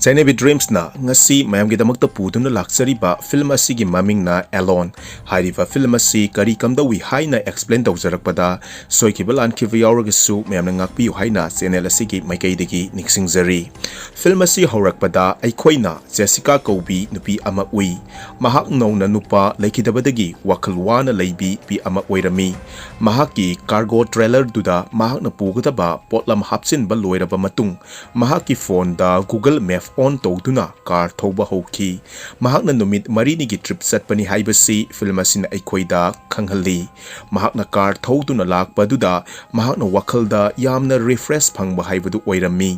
Zainabi Dreams na ngasi mayamgidamagta puduna laksariba film asigi maming na Alone hairiba film asi kari kamdawi haina explain tawjarakpada soikiba lankiba yauragasu mayamna ngakpiyu haina channel asigi maikaidagi niksingjari film asi haurakpada aikoina Jessica Kaubi nupi ama ui mahak nongna nupa laikidabadagi wakhal wana leibi pi ama oirami mahaki cargo trailer duda mahakna pugadaba potlam hapchinba loiraba matung mahaki phone da Google Map on tawduna car thauba hauki mahakna numit marini gi trip satpani haibasi film asina aikoida khanghalli mahakna car thauduna lakpaduda mahakna wakhalda yamna refresh phangba haibadu oirami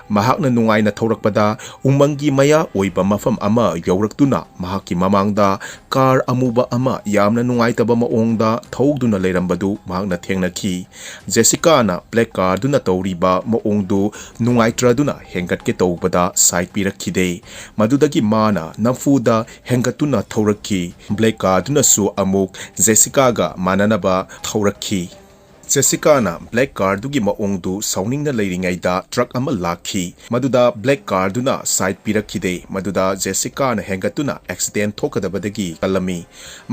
mahakna nungaina thaurakpada umangi maya oiba mafam ama yaurakduna mahaki mamangda car amuba ama yamna nungaitaba maongda thauduna leirambadu mahakna thengnaki Jessica na black car duna tawriba maongdu nungaitraduna hengatke tawbada side pirakide madudagi mana namfuda hengatuna thaurakki black car duna su amuk Jessica ga mananaba thaurakki Jessica na black car dugi maongdu sauningna leiringaida truck ama lakhi maduda black car duna side pirakide maduda Jessica na hengatuna accident thokadabadagi kalami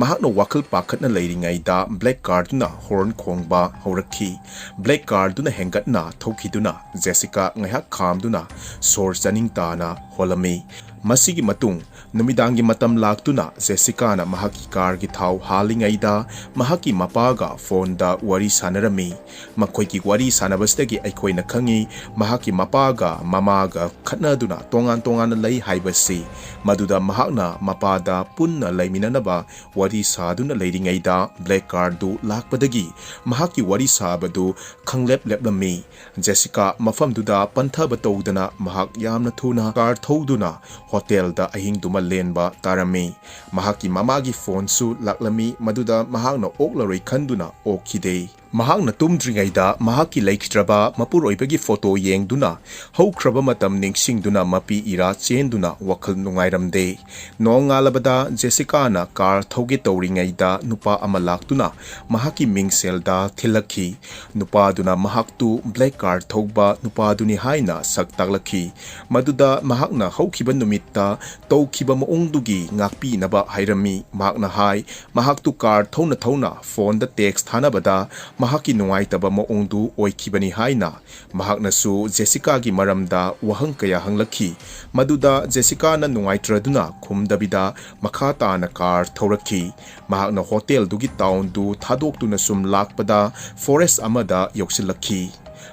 mahakna wakhal pakhatna leiringaida black car duna horn khongba haurakhi black car duna hengatna thokiduna Jessica ngahak khamduna sor chaning tana holami masigi matung numidangi matam laktuna Jessica na mahaki car gi thau halingaida mahaki mapaga phone da wari sanarami makhoi ki wari sanabastagi aikoina khangi mahaki mapaga mamaga khatnaduna tongan lei haibasi maduda mahakna mapada punna leiminanaba wari saduna leiringaida black car du lakpadagi mahaki wari sabadu khanglep leplami Jessica mafamduda pantha batodana mahak yamna thuna car thoduna hotel da ahing duma lenba tarami mahaki mamagi phone su laklami maduda mahakna oklaroi khanduna okhide mahakna tumdringaida mahaki laiktraba mapuroibagi photo yengduna haukraba matam ningsingduna mapi ira chenduna wakhal nungairamde nongalabada Jessica na car thoge tawringaida nupa ama laktuna mahaki mingselda thilakhi nupa duna mahaktu black car thogba nupa duni haina saktaklakhi maduda mahakna haukiba numitta tawkiba maongdugi ngakpi naba hairami mahakna hai mahaktu car thona phone da text thanabada mahaki nungaitaba maongdu oikibani haina mahakna su Jessica gi maramda wahang kaya hanglakhi maduda Jessica na nungaitraduna khumdabida makhata na car thaurakhi mahakna hotel dugi town du thadokduna sum lakpada forest amada yoksilakhi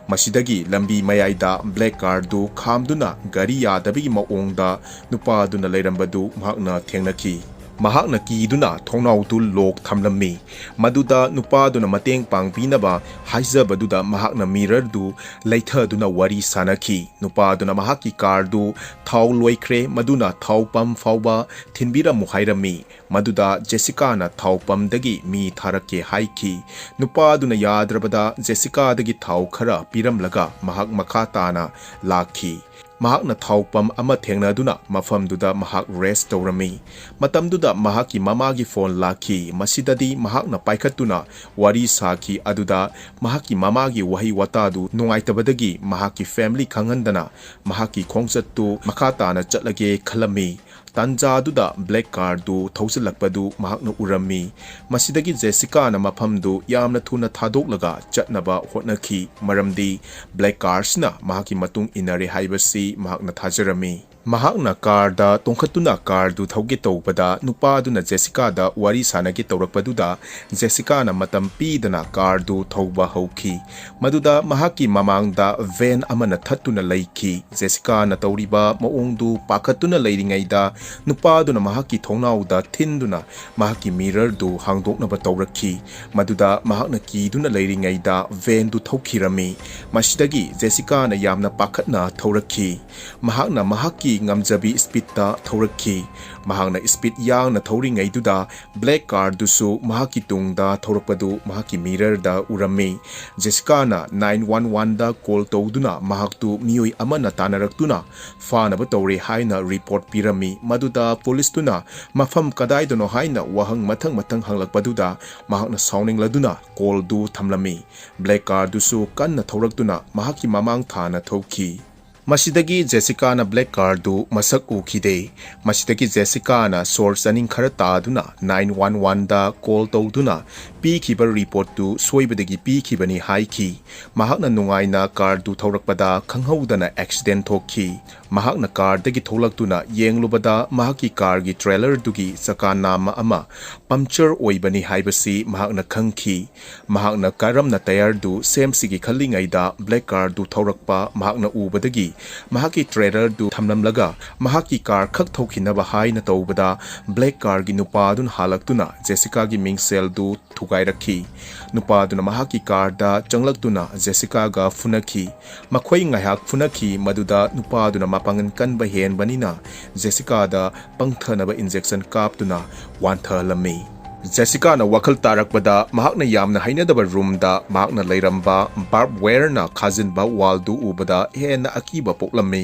masidagi lambi mayaida black car du khamduna gari yadabigi maongda nupa duna leirambadu mahakna thengnaki mahakna kiduna thongnautu lok thamlami maduda nupa duna mateng pangpinaba haizabaduna mahakna mirror du leithaduna wari sanaki nupa duna mahaki car du thau loikre maduna thau pam fauba thinbira muhairami maduda Jessica na thau pam dagi mi tharake haiki nupa duna yadrabada Jessica dagi thau khara piramlaga mahak makhata na lakhi mahakna thaupam ama thengnaduna mafamduda mahak rest tawrami matamduda mahaki mamagi phone lakhi masidadi mahakna paikhatuna wari saki aduda mahaki mamagi wahi watadu nungaitabadagi mahaki family khangandana mahaki khongchattu makhata na chatlage khalami tanja duda black car du thausilakpadu mahakna urami masidagi Jessica na mafamdu yamna thuna thadoklaga chatnaba hotnakhi maramdi black cars na mahaki matung inare haibasi mahakna thajarami mahakna car da tongkhatuna car du thauge tawbada nupa duna Jessica da wari sanagi tawrakpaduda Jessica na matam pidana car du thauba hauki maduda mahaki mamangda van amana thattuna leikhi Jessica na tawriba maongdu pakhatuna leiringaida nupa duna mahaki thongnauda thinduna mahaki mirror du hangdoknaba tawrakhi maduda mahakna kiduna leiringaida van du thaukhirami masidagi Jessica na yamna pakhatna thaurakhi mahakna mahaki ngamjabi speed ta thaurakhi mahakna speed yang na thauringaiduda black car dusu mahaki tungda thaurakpadu mahaki mirror da urami Jessica na 911 da call tawduna mahaktu mioi amana tanaraktuna fanaba tawre haina report pirami maduda police tuna mafam kadai dono haina wahang mathang hanglakpaduda mahakna sauningladuna call du thamlami black car dusu kanna thauraktuna mahaki mamang thana thauki ꯃꯁꯤꯗꯒꯤ ꯖꯦꯁꯤꯀꯥꯅ black ꯀꯥꯔꯗꯨ ꯃꯁꯛ ꯎꯈꯤꯗꯦ꯫ ꯃꯁꯤꯗꯒꯤ ꯖꯦꯁꯤꯀꯥꯅ ꯁꯣꯔ ꯆꯥꯅꯤꯡ ꯈꯔ ꯇꯥꯗꯨꯅ 911ꯗ call ꯇꯧꯗꯨꯅ ꯄꯤꯈꯤꯕ ꯔꯤꯄꯣꯔꯠꯇꯨ ꯁꯣꯏꯕꯗꯒꯤ ꯄꯤꯈꯤꯕꯅꯤ ꯍꯥꯏꯈꯤ꯫ ꯃꯍꯥꯛꯅ ꯅꯨꯡꯉꯥꯏꯅ ꯀꯥꯔꯗꯨ ꯊꯧꯔꯛꯄꯗ ꯈꯪꯍꯧꯗꯅ ꯑꯦꯛꯁꯤꯗꯦꯟ ꯊꯣꯛꯈꯤ꯫ ꯃꯍꯥꯛꯅ ꯀꯥꯔꯗꯒꯤ ꯊꯣꯛꯂꯛꯇꯨꯅ ꯌꯦꯡꯂꯨꯕꯗ ꯃꯍꯥꯛꯀꯤ ꯀꯥꯔꯒꯤ ꯇ꯭ꯔꯦꯂꯔꯗꯨꯒꯤ ꯆꯀꯥ ꯅꯥꯝꯃ ꯑꯃ ꯄꯝꯆꯔ ꯑꯣꯏꯕꯅꯤ ꯍꯥꯏꯕꯁꯤ ꯃꯍꯥꯛꯅ ꯈꯪꯈꯤ꯫ ꯃꯍꯥꯛꯅ ꯀꯔꯝꯅ ꯇꯌꯔꯗꯨ ꯁꯦꯝꯁꯤꯒꯦ ꯈꯜꯂꯤꯉꯩꯗ ꯕ꯭ꯂꯦꯛ ꯀꯥꯔꯗꯨ ꯊꯧꯔꯛꯄ ꯃꯍꯥꯛꯅ ꯎꯕꯗꯒꯤ ꯃꯍꯥꯛꯀꯤ ꯇ꯭ꯔꯦꯂꯔꯗꯨ ꯊꯝꯂꯝꯂꯒ ꯃꯍꯥꯛꯀꯤ ꯀꯥꯔ ꯈꯛ ꯊꯧꯈꯤꯅꯕ ꯍꯥꯏꯅ ꯇꯧꯕꯗ ꯕ꯭ꯂꯦꯛ ꯀꯥꯔꯒꯤ ꯅꯨꯄꯥꯗꯨꯅ ꯍꯥꯜꯂꯛꯇꯨꯅ ꯖꯦꯁꯤꯀꯥꯒꯤ ꯃꯤꯡꯁꯦꯜꯗꯨ ꯊꯨꯒꯥꯏꯔꯛꯈꯤ꯫ ꯅꯨꯄꯥꯗꯨꯅ ꯃꯍꯥꯛꯀꯤ ꯀꯥꯔꯗ ꯆꯪꯂꯛꯇꯨꯅ ꯖꯦꯁꯤꯀꯥꯒ ꯐꯨꯅꯈꯤ꯫ ꯃꯈꯣꯏ ꯉꯥꯏꯍꯥꯛ ꯐꯨꯅꯈꯤ ꯃꯗꯨꯗ ꯅꯨꯄꯥꯗꯨꯅ ꯃꯄꯥꯡꯒꯜ ꯀꯟꯕ ꯍꯦꯟꯕꯅꯤꯅ ꯖꯦꯁꯤꯀꯥꯗ ꯄꯪꯊꯅꯕ ꯏꯟꯖꯦꯛꯁꯟ ꯀꯥꯞꯇꯨꯅ ꯋꯥꯟꯊꯍꯜꯂꯝꯃꯤ꯫ ꯖꯦꯁꯤꯀꯥꯅ ꯋꯥꯈꯜ ꯇꯥꯔꯛꯄꯗ ꯃꯍꯥꯛꯅ ꯌꯥꯝꯅ ꯍꯩꯅꯗꯕ ꯔꯨꯝꯗ ꯃꯍꯥꯛꯅ ꯂꯩꯔꯝꯕ ꯕꯥꯔꯕ ꯋꯦꯌꯔꯅ ꯈꯥꯖꯤꯟꯕ ꯋꯥꯜꯗꯨ ꯎꯕꯗ ꯍꯦꯟꯅ ꯑꯀꯤꯕ ꯄꯣꯛꯂꯝꯃꯤ꯫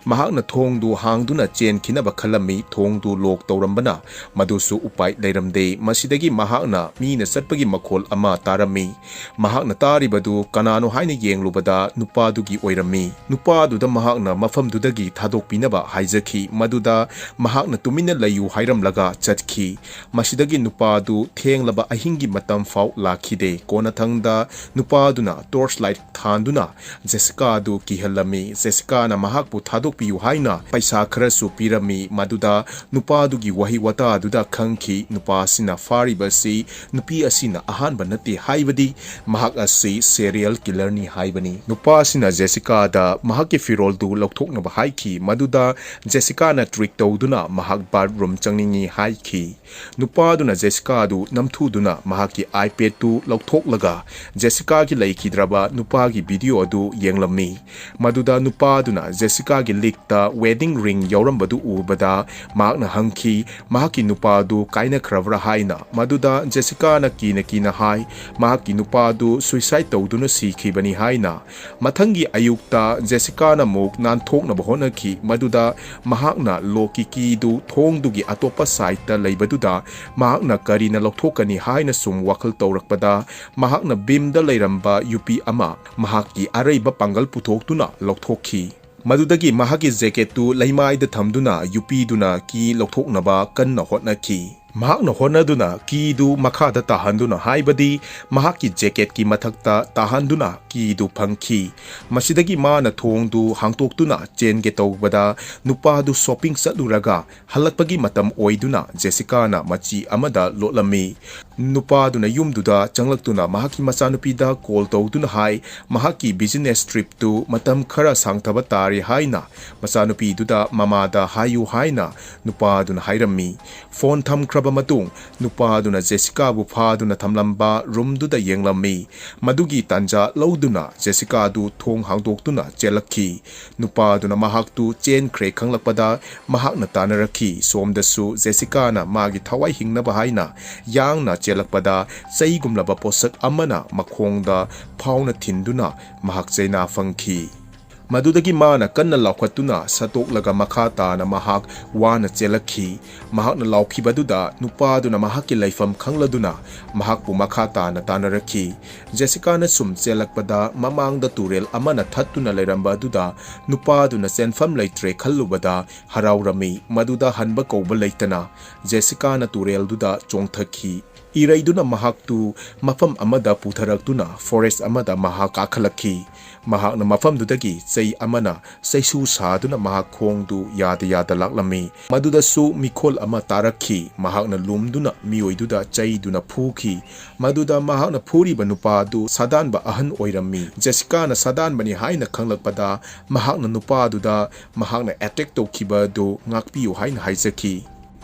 ꯃꯍꯥꯛꯅ ꯊꯣꯡꯗꯨ ꯍꯥꯡꯗꯨꯅ ꯆꯦꯟꯈꯤꯅꯕ ꯈꯜꯂꯝꯃꯤ꯫ ꯊꯣꯡꯗꯨ ꯂꯣꯛ ꯇꯧꯔꯝꯕꯅ ꯃꯗꯨꯁꯨ ꯎꯄꯥꯏ ꯂꯩꯔꯝꯗꯦ꯫ ꯃꯁꯤꯗꯒꯤ ꯃꯍꯥꯛꯅ ꯃꯤꯅ ꯆꯠꯄꯒꯤ ꯃꯈꯣꯜ ꯑꯃ ꯇꯥꯔꯝꯃꯤ꯫ ꯃꯍꯥꯛꯅ ꯇꯥꯔꯤꯕꯗꯨ ꯀꯅꯥꯅꯣ ꯍꯥꯏꯅ ꯌꯦꯡꯂꯨꯕꯗ ꯅꯨꯄꯥꯗꯨꯒꯤ ꯑꯣꯏꯔꯝꯃꯤ꯫ ꯅꯨꯄꯥꯗꯨꯗ ꯃꯍꯥꯛꯅ ꯃꯐꯝꯗꯨꯗꯒꯤ ꯊꯥꯗꯣꯛꯄꯤꯅꯕ ꯍꯥꯏꯖꯈꯤ ꯃꯗꯨꯗ ꯃꯍꯥꯛꯅ ꯇꯨꯃꯤꯟꯅ ꯂꯩꯌꯨ ꯍꯥꯏꯔꯝꯂꯒ ꯆꯠꯈꯤ꯫ ꯃꯁꯤꯗꯒꯤ ꯅꯨꯄꯥꯗꯨ ꯊꯦꯡꯂꯕ ꯑꯍꯤꯡꯒꯤ ꯃꯇꯝ ꯐꯥꯎ ꯂꯥꯛꯈꯤꯗꯦ꯫ ꯀꯣꯟꯅꯊꯪꯗ ꯅꯨꯄꯥꯗꯨꯅ ꯇꯣꯔꯆ ꯂꯥꯏꯠ ꯊꯥꯟꯗꯨꯅ ꯖꯦꯁꯤꯀꯥꯗꯨ ꯀꯤꯍꯜꯂꯝꯃꯤ꯫ ꯖꯦꯁꯤꯀꯥꯅ ꯃꯍꯥꯛꯄꯨ ꯊꯥꯗꯣꯛꯄꯤꯌꯨ ꯍꯥꯏꯅ ꯄꯩꯁꯥ ꯈꯔꯁꯨ ꯄꯤꯔꯝꯃꯤ꯫ ꯃꯗꯨꯗ ꯅꯨꯄꯥꯗꯨꯒꯤ ꯋꯥꯍꯩ ꯋꯥꯇꯥꯗꯨꯗ ꯈꯪꯈꯤ ꯅꯨꯄꯥꯁꯤꯅ ꯐꯥꯔꯤꯕꯁꯤ ꯅꯨꯄꯤ ꯑꯁꯤꯅ ꯑꯍꯥꯟꯕ ꯅꯠꯇꯦ ꯍꯥꯏꯕꯗꯤ ꯃꯍꯥꯛ ꯑꯁꯤ ꯁꯦꯔꯤꯌꯦꯜ ꯀꯤꯂꯔꯅꯤ ꯍꯥꯏꯕꯅꯤ꯫ ꯅꯨꯄꯥꯁꯤꯅ ꯖꯦꯁꯤꯀꯥꯗ ꯃꯍꯥꯛꯀꯤ ꯐꯤꯔꯣꯜꯗꯨ ꯂꯧꯊꯣꯛꯅꯕ ꯍꯥꯏꯈꯤ ꯃꯗꯨꯗ ꯖꯦꯁꯤꯀꯥꯅ ꯇ꯭ꯔꯤꯛ ꯇꯧꯗꯨꯅ ꯃꯍꯥꯛ ꯕꯥꯊꯔꯨꯝ ꯆꯪꯅꯤꯡꯏ ꯍꯥꯏꯈꯤ꯫ ꯅꯨꯄꯥꯗꯨꯅ ꯖꯦꯁꯤꯀꯥꯗꯨ ꯅꯝꯊꯨꯗꯨꯅ ꯃꯍꯥꯛꯀꯤ ꯑꯥꯏꯄꯦꯗꯇꯨ ꯂꯧꯊꯣꯛꯂꯒ ꯖꯦꯁꯤꯀꯥꯒꯤ ꯂꯩꯈꯤꯗ꯭ꯔꯕ ꯅꯨꯄꯥꯒꯤ ꯚꯤꯗꯤꯑꯣ ꯑꯗꯨ ꯌꯦꯡꯂꯝꯃꯤ꯫ ꯃꯗꯨꯗ ꯅꯨꯄꯥꯗꯨꯅ ꯖꯦꯁꯤꯀꯥꯒꯤ ꯂꯤꯛꯇ ꯋꯦꯗꯤꯡ ꯔꯤꯡ ꯌꯥꯎꯔꯝꯕꯗꯨ ꯎꯕꯗ ꯃꯍꯥꯛꯅ ꯍꯪꯈꯤ ꯃꯍꯥꯛꯀꯤ ꯅꯨꯄꯥꯗꯨ ꯀꯥꯏꯅꯈ꯭ꯔꯕ꯭ꯔꯥ ꯍꯥꯏꯅ꯫ ꯃꯗꯨꯗ ꯖꯦꯁꯤꯀꯥꯅ ꯀꯤꯅ ꯍꯥꯏ ꯃꯍꯥꯛꯀꯤ ꯅꯨꯄꯥꯗꯨ ꯁꯨꯏꯁꯥꯏꯗ ꯇꯧꯗꯨꯅ ꯁꯤꯈꯤꯕꯅꯤ ꯍꯥꯏꯅ꯫ ꯃꯊꯪꯒꯤ ꯑꯌꯨꯛꯇ ꯖꯦꯁꯤꯀꯥꯅ ꯑꯃꯨꯛ ꯅꯥꯟꯊꯣꯛꯅꯕ ꯍꯣꯠꯅꯈꯤ ꯃꯗꯨꯗ ꯃꯍꯥꯛꯅ ꯂꯣꯛꯀꯤ ꯀꯤꯗꯨ ꯊꯣꯡꯗꯨꯒꯤ ꯑꯇꯣꯞꯄ ꯁꯥꯏꯗꯇ ꯂꯩꯕꯗꯨꯗ ꯃꯍꯥꯛꯅ ꯀꯔꯤꯅ ꯂꯧꯊꯣꯛꯀꯅꯤ ꯍꯥꯏꯅ ꯁꯨꯝ ꯋꯥꯈꯜ ꯇꯧꯔꯛꯄꯗ ꯃꯍꯥꯛꯅ ꯕꯤꯝꯗ ꯂꯩꯔꯝꯕ ꯌꯨꯄꯤ ꯑꯃ ꯃꯍꯥꯛꯀꯤ ꯑꯔꯩꯕ ꯄꯥꯡꯒꯜ ꯄꯨꯊꯣꯛꯇꯨꯅ ꯂꯧꯊꯣꯛꯈꯤ꯫ ꯃꯗꯨꯗꯒꯤ ꯃꯍꯥꯛꯀꯤ ꯖꯦꯀꯦꯠꯇꯨ ꯂꯩꯃꯥꯏꯗ ꯊꯝꯗꯨꯅ ꯌꯨꯄꯤꯗꯨꯅ ꯀꯤ ꯂꯧꯊꯣꯛꯅꯕ ꯀꯟꯅ ꯍꯣꯠꯅꯈꯤ꯫ ꯃꯍꯥꯛꯅ ꯍꯣꯠꯅꯗꯨꯅ ꯀꯤꯗꯨ ꯃꯈꯥꯗ ꯇꯥꯍꯟꯗꯨꯅ ꯍꯥꯏꯕꯗꯤ ꯃꯍꯥꯛꯀꯤ ꯖꯦꯀꯦꯠꯀꯤ ꯃꯊꯛꯇ ꯇꯥꯍꯟꯗꯨꯅ ꯀꯤꯗꯨ ꯐꯪꯈꯤ꯫ ꯃꯁꯤꯗꯒꯤ ꯃꯥꯅ ꯊꯣꯡꯗꯨ ꯍꯥꯡꯇꯣꯛꯇꯨꯅ ꯆꯦꯟꯒꯦ ꯇꯧꯕꯗ ꯅꯨꯄꯥꯗꯨ ꯁꯣꯄꯤꯡ ꯆꯠꯂꯨꯔꯒ ꯍꯜꯂꯛꯄꯒꯤ ꯃꯇꯝ ꯑꯣꯏꯗꯨꯅ ꯖꯦꯁꯤꯀꯥꯅ ꯃꯆꯤ ꯑꯃꯗ ꯂꯣꯠꯂꯝꯃꯤ꯫ ꯅꯨꯄꯥꯗꯨꯅ ꯌꯨꯝꯗꯨꯗ ꯆꯪꯂꯛꯇꯨꯅ ꯃꯍꯥꯛꯀꯤ ꯃꯆꯥꯅꯨꯄꯤꯗ ꯀꯣꯜ ꯇꯧꯗꯨꯅ ꯍꯥꯏ ꯃꯍꯥꯛꯀꯤ ꯕꯤꯖꯤꯅꯦꯁ ꯇ꯭ꯔꯤꯞꯇꯨ ꯃꯇꯝ ꯈꯔ ꯁꯥꯡꯊꯕ ꯇꯥꯔꯦ ꯍꯥꯏꯅ ꯃꯆꯥꯅꯨꯄꯤꯗꯨꯗ ꯃꯃꯥꯗ ꯍꯥꯏꯌꯨ ꯍꯥꯏꯅ ꯅꯨꯄꯥꯗꯨꯅ ꯍꯥꯏꯔꯝꯃꯤ꯫ ꯐꯣꯟ ꯊꯝꯈ꯭ꯔꯕ ꯃꯇꯨꯡ ꯅꯨꯄꯥꯗꯨꯅ ꯖꯦꯁꯤꯀꯥꯕꯨ ꯐꯥꯗꯨꯅ ꯊꯝꯂꯝꯕ ꯔꯨꯝꯗꯨꯗ ꯌꯦꯡꯂꯝꯃꯤ꯫ ꯃꯗꯨꯒꯤ ꯇꯥꯟꯖꯥ ꯂꯧꯗꯨꯅ ꯖꯦꯁꯤꯀꯥꯗꯨ ꯊꯣꯡ ꯍꯥꯡꯗꯣꯛꯇꯨꯅ ꯆꯦꯜꯂꯛꯈꯤ꯫ ꯅꯨꯄꯥꯗꯨꯅ ꯃꯍꯥꯛꯇꯨ ꯆꯦꯟꯈ꯭ꯔꯦ ꯈꯪꯂꯛꯄꯗ ꯃꯍꯥꯛꯅ ꯇꯥꯟꯅꯔꯛꯈꯤ꯫ ꯁꯣꯝꯗꯁꯨ ꯖꯦꯁꯤꯀꯥꯅ ꯃꯥꯒꯤ ꯊꯋꯥꯏ ꯍꯤꯡꯅꯕ ꯍꯥꯏꯅ ꯌꯥꯡꯅ ꯆꯦꯜꯂꯛꯄꯗ ꯆꯩꯒꯨꯝꯂꯕ ꯄꯣꯠꯁꯛ ꯑꯃꯅ ꯃꯈꯣꯡꯗ ꯐꯥꯎꯅ ꯊꯤꯟꯗꯨꯅ ꯃꯍꯥꯛ ꯆꯩꯅꯥ ꯐꯪꯈꯤ꯫ ꯃꯗꯨꯗꯒꯤ ꯃꯥꯅ ꯀꯟꯅ ꯂꯥꯎꯈꯠꯇꯨꯅ ꯁꯠꯇꯣꯛꯂꯒ ꯃꯈꯥ ꯇꯥꯅ ꯃꯍꯥꯛ ꯋꯥꯅ ꯆꯦꯜꯂꯛꯈꯤ꯫ ꯃꯍꯥꯛꯅ ꯂꯥꯎꯈꯤꯕꯗꯨꯗ ꯅꯨꯄꯥꯗꯨꯅ ꯃꯍꯥꯛꯀꯤ ꯂꯩꯐꯝ ꯈꯪꯂꯗꯨꯅ ꯃꯍꯥꯛꯄꯨ ꯃꯈꯥ ꯇꯥꯅ ꯇꯥꯟꯅꯔꯛꯈꯤ꯫ ꯖꯦꯁꯤꯀꯥꯅ ꯁꯨꯝ ꯆꯦꯜꯂꯛꯄꯗ ꯃꯃꯥꯡꯗ ꯇꯨꯔꯦꯜ ꯑꯃꯅ ꯊꯠꯇꯨꯅ ꯂꯩꯔꯝꯕ ꯑꯗꯨꯗ ꯅꯨꯄꯥꯗꯨꯅ ꯆꯦꯟꯐꯝ ꯂꯩꯇ꯭ꯔꯦ ꯈꯜꯂꯨꯕꯗ ꯍꯔꯥꯎꯔꯝꯃꯤ꯫ ꯃꯗꯨꯗ ꯍꯟꯕ ꯀꯧꯕ ꯂꯩꯇꯅ ꯖꯦꯁꯤꯀꯥꯅ ꯇꯨꯔꯦꯜꯗꯨꯗ ꯆꯣꯡꯊꯈꯤ꯫ ꯏꯔꯩꯗꯨꯅ ꯃꯍꯥꯛꯇꯨ ꯃꯐꯝ ꯑꯃꯗ ꯄꯨꯊꯔꯛꯇꯨꯅ ꯐꯣꯔꯦꯁ ꯑꯃꯗ ꯃꯍꯥꯛ ꯀꯥꯈꯠꯂꯛꯈꯤ꯫ ꯃꯍꯥꯛꯅ ꯃꯐꯝꯗꯨꯗꯒꯤ ꯆꯩ ꯑꯃꯅ ꯆꯩꯁꯨ ꯁꯥꯗꯨꯅ ꯃꯍꯥꯛ ꯈꯣꯡꯗꯨ ꯌꯥꯗ ꯂꯥꯛꯂꯝꯃꯤ꯫ ꯃꯗꯨꯗꯁꯨ ꯃꯤꯈꯣꯜ ꯑꯃ ꯇꯥꯔꯛꯈꯤ꯫ ꯃꯍꯥꯛꯅ ꯂꯨꯝꯗꯨꯅ ꯃꯤꯑꯣꯏꯗꯨꯗ ꯆꯩꯗꯨꯅ ꯐꯨꯈꯤ꯫ ꯃꯗꯨꯗ ꯃꯍꯥꯛꯅ ꯐꯨꯔꯤꯕ ꯅꯨꯄꯥꯗꯨ ꯁꯥꯗꯥꯟꯕ ꯑꯍꯟ ꯑꯣꯏꯔꯝꯃꯤ꯫ ꯖꯦꯁꯤꯀꯥꯅ ꯁꯥꯗꯥꯟꯕꯅꯤ ꯍꯥꯏꯅ ꯈꯪꯂꯛꯄꯗ ꯃꯍꯥꯛꯅ ꯅꯨꯄꯥꯗꯨꯗ ꯃꯍꯥꯛꯅ ꯑꯦꯇꯦꯛ ꯇꯧꯈꯤꯕꯗꯨ ꯉꯥꯛꯄꯤꯌꯨ ꯍꯥꯏꯅ ꯍꯥꯏꯖꯈꯤ꯫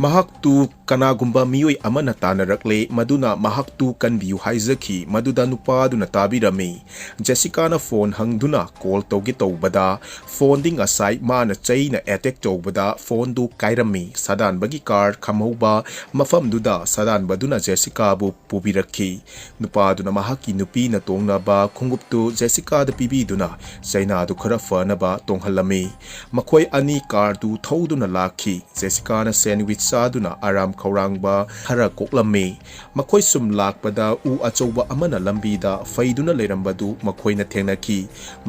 ꯃꯍꯥꯛꯇꯨ ꯀꯅꯥꯒꯨꯝꯕ ꯃꯤꯑꯣꯏ ꯑꯃꯅ ꯇꯥꯟꯅꯔꯛꯂꯦ ꯃꯗꯨꯅ ꯃꯍꯥꯛꯇꯨ ꯀꯟꯕꯤꯌꯨ ꯍꯥꯏꯖꯈꯤ꯫ ꯃꯗꯨꯗ ꯅꯨꯄꯥꯗꯨꯅ ꯇꯥꯕꯤꯔꯝꯃꯤ꯫ ꯖꯦꯁꯤꯀꯥꯅ ꯐꯣꯟ ꯍꯪꯗꯨꯅ ꯀꯣꯜ ꯇꯧꯒꯦ ꯇꯧꯕꯗ ꯐꯣꯟꯗꯤ ꯉꯁꯥꯏ ꯃꯥꯅ ꯆꯩꯅ ꯑꯦꯇꯦꯛ ꯇꯧꯕꯗ ꯐꯣꯟꯗꯨ ꯀꯥꯏꯔꯝꯃꯤ꯫ ꯁꯥꯗꯥꯟꯕꯒꯤ ꯀꯥꯔ ꯈꯝꯍꯧꯕ ꯃꯐꯝꯗꯨꯗ ꯁꯥꯗꯥꯟꯕꯗꯨꯅ ꯖꯦꯁꯤꯀꯥꯕꯨ ꯄꯨꯕꯤꯔꯛꯈꯤ꯫ ꯅꯨꯄꯥꯗꯨꯅ ꯃꯍꯥꯛꯀꯤ ꯅꯨꯄꯤꯅ ꯇꯣꯡꯅꯕ ꯈꯣꯡꯎꯞꯇꯨ ꯖꯦꯁꯤꯀꯥꯗ ꯄꯤꯕꯤꯗꯨꯅ ꯆꯩꯅꯥꯗꯨ ꯈꯔ ꯐꯅꯕ ꯇꯣꯡꯍꯜꯂꯝꯃꯤ꯫ ꯃꯈꯣꯏ ꯑꯅꯤ ꯀꯥꯔꯗꯨ ꯊꯧꯗꯨꯅ ꯂꯥꯛꯈꯤ꯫ ꯖꯦꯁꯤꯀꯥꯅ ꯁꯦꯟꯋꯤꯆ चादुना आराम खौरांबा खरा कोकलम्मी मखोई सुम लाकपदा उ अचौबा अमना लंबीदा फैदुना लेरंबदु मखोइना थेंनाखी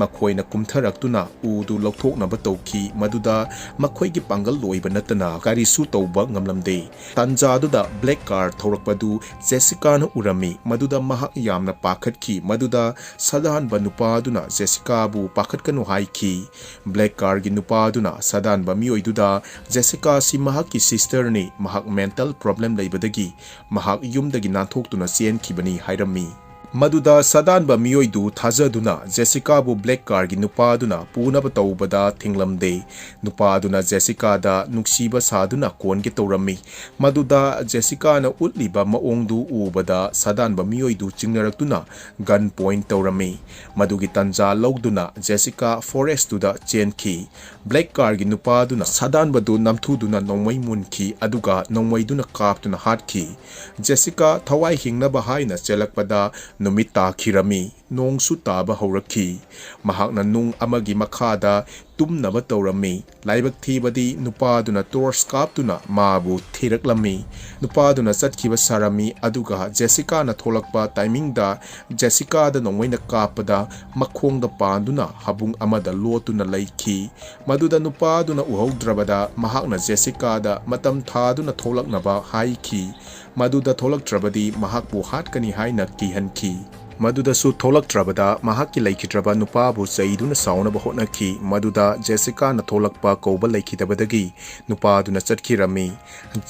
मखोइना कुमथरक्तुना उदु लौथोकनबा तौखी मदुदा मखोइगी पांगल लोइबा नतना कारिसु तौबा ngamlamde tanjaduda black car thorokpadu Jessica na urami maduda mahak yamna pakhatki maduda sadan ba nupaduna Jessica bu pakhatkanu haiki black car gi nupaduna sadan ba mioiduda Jessica si mahak ki sister ni mahak mental problem leibadagi mahak yumdagi nanthokuna chen khibani hairami Maduda sadan ba mioidu thajaduna Jessica bu black car gi nupaduna punaba tawbada thinglamde nupaduna Jessica da nuksiba saduna konge tawrami maduda Jessica na utliba maongdu ubada sadan ba mioidu chingnarakuna gun point tawrami madugi tanja logduna Jessica forest tu da chenki black car gi nupaduna sadan badu namthuduna nongmai munki aduga nongmaiduna kaptuna hatki Jessica thawai hingnaba haina chelakpada Numita Kirami, Nong Sutaba Horaki, Mahakna Nung Amagi Makada, Tumnaba Taurami, Laibak Tibadi, Nupaduna Torskaptuna, Mabu, Tiraklami, Nupaduna Satkiva Sarami, Aduga, Jessica na Tolakba, Timing da, Jessica da Nongwina Kapada, Makong da Panduna, Habung Amada Lotuna Laiki, Maduda Nupaduna Uhodrabada, Mahakna Jessica da, Matam Taduna Tolaknaba, Haiki, Maduda Tolak Trabadi, Mahakbu Hatkani Haina Kihanki. Maduda su tholak trabada mahaki laikhitraba nupa bu saiduna sauna bahona ki maduda Jessica na tholakpa koba laikhitabadagi nupa duna chatkirami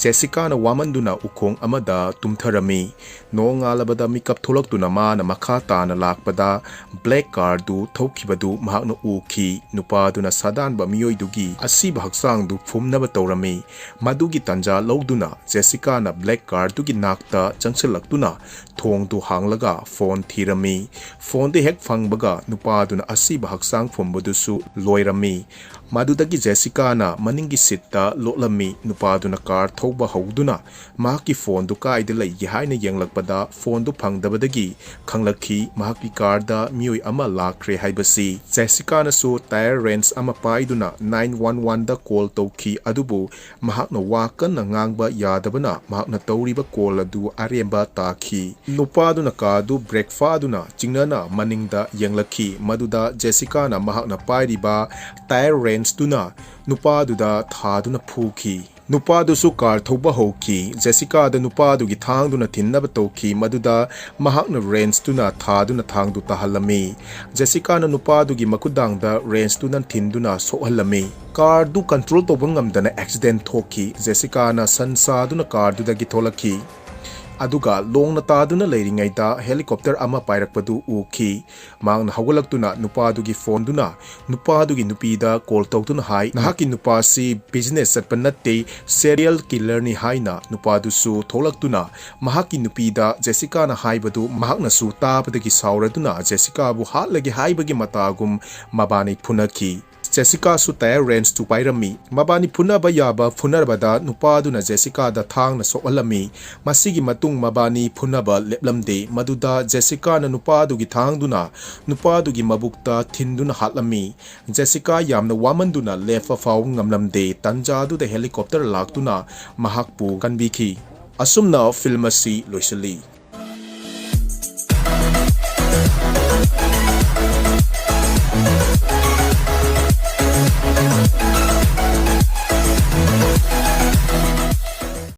Jessica na wamanduna ukong amada tumtharami no ngalabada mikap tholak tuna ma na makata na lakpada black car du thokhibadu mahakna uki nupa duna sadan ba mioidugi asi bhaksang du phumnaba tawrami madugi tanja logduna Jessica na black car dugi nakta changsilaktuna thong du hanglaga phone Tirami, phone de hek fangbaga nupaduna asiba haksang phombodusu loirami madudagi Jessica na maningi sitta lolami nupaduna car thoba hauduna mahaki phone du kaide lai haina yenglakpada phone du phangdabadagi khanglakhi mahaki car da mioi ama lakre haibasi Jessica na su tire range ama paiduna 911 da call tawki adubu mahakna wakan na ngangba yadabana mahakna tawriba call adu aremba takhi nupaduna ka du breakfast Aduna Chingnana Maningda Yanglaki Maduda Jessica na mahakna pairiba tire range tuna nupa duda thaduna phuki nupa du su car thoba hoki Jessica da nupa du gi thang duna thinnaba toki maduda mahakna range tuna thaduna thang du tahalami Jessica na nupa du gi makudang da range tuna thinduna sohalami car du control to bangamdana accident thoki Jessica na sansa duna car du da gi tholaki aduga long na taduna leiringaida helicopter ama pairakpadu uki mangna hawalaktuna nupadugi phone duna nupadugi nupida call tawtuna hai nahaki nupasi business satpanatte serial killer ni haina nupadusu tholaktuna mahaki nupida Jessica na haibadu mahakna su tapadagi sauraduna Jessica bu hatlagi haibagi matagum mabani phunaki Jessica su tire range tu pairami mabani phunaba yaba phunarbada nupaduna Jessica da thang na soalami masigi matung mabani phunaba leplamde maduda Jessica na nupadugi thangduna nupadugi mabukta thinduna hatlami Jessica yamna wamanduna lefa faw ngamlamde tanjadu da helicopter laktuna mahakpu kanbiki asumna film asi loisali